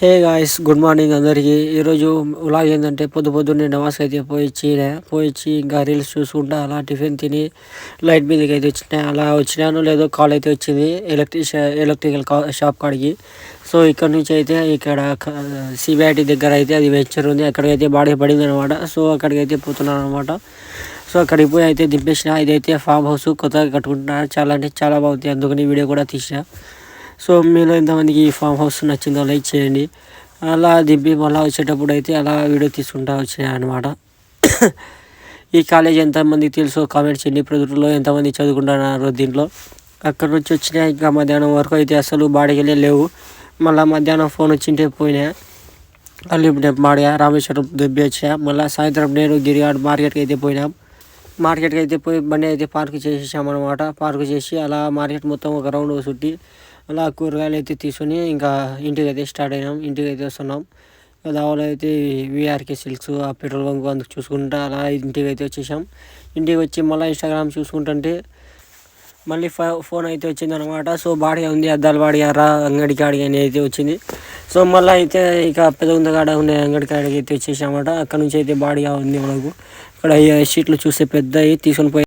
Hey guys, good morning అందరికీ. ఈరోజు vlog ఏంటంటే పొద్దున్నే నమాజ్కి అయితే పోయిచ్చి ఇంకా రీల్స్ చూసుకుంటా అలా టిఫిన్ తిని లైట్ మీదకి అయితే అలా వచ్చినాను. లేదో కాల్ అయితే వచ్చింది ఎలక్ట్రికల్ షాప్ కాడికి. సో ఇక్కడ నుంచి అయితే ఇక్కడ సిబిఐటి దగ్గర అయితే అది వెంచర్ ఉంది, అక్కడికైతే బాడీ పడింది అనమాట. సో అక్కడికైతే పోతున్నాను అనమాట. సో అక్కడికి పోయి అయితే దింపేసిన. ఇదైతే ఫామ్ హౌస్ కొత్తగా కట్టుకుంటున్నారు, చాలా అంటే చాలా బాగుంది, అందుకని వీడియో కూడా తీసిన. సో మీలో ఎంతమందికి ఈ ఫామ్ హౌస్ నచ్చిందో లైక్ చేయండి. అలా దింపి మళ్ళీ వచ్చేటప్పుడు అయితే అలా వీడియో తీసుకుంటా వచ్చాయి అనమాట. ఈ కాలేజ్ ఎంతమందికి తెలుసో కామెంట్ చేయండి. ప్రజల్లో ఎంతమంది చదువుకుంటున్నారు దీంట్లో. అక్కడ నుంచి వచ్చినా ఇంకా మధ్యాహ్నం వరకు అయితే అసలు బాడీకి లేవు. మళ్ళీ మధ్యాహ్నం ఫోన్ వచ్చింటే పోయినా అల్లిపురం మాడియా రామేశ్వరం దెబ్బి వచ్చా. మళ్ళీ సాయంత్రం నేను గిరియాడ్ మార్కెట్కి అయితే పోయినాం. మార్కెట్కి అయితే పోయి బండి అయితే పార్క్ చేసేసామన్నమాట. పార్క్ చేసి అలా మార్కెట్ మొత్తం ఒక రౌండ్ చుట్టి అలా కూరగాయలు అయితే తీసుకొని ఇంకా ఇంటికి అయితే స్టార్ట్ అయినాం. ఇంటికి అయితే వస్తున్నాం. దావలో అయితే విఆర్కే సిల్క్స్ ఆ పెట్రోల్ బంక్ అందుకు చూసుకుంటా అలా ఇంటికి అయితే వచ్చేసాం. ఇంటికి వచ్చి మళ్ళీ ఇన్స్టాగ్రామ్ చూసుకుంటుంటే మళ్ళీ ఫోన్ అయితే వచ్చింది అనమాట. సో బాడీ ఉంది, అద్దాలు వాడియారా అంగడికి అని అయితే వచ్చింది. సో మళ్ళీ అయితే ఇక పెద్ద ఉందగాడ ఉండే అంగడికి అయితే వచ్చేసామన్నమాట. అక్కడ నుంచి అయితే బాడీ ఉంది మనకు. ఇక్కడ షీట్లు చూస్తే పెద్దవి తీసుకొని పోయి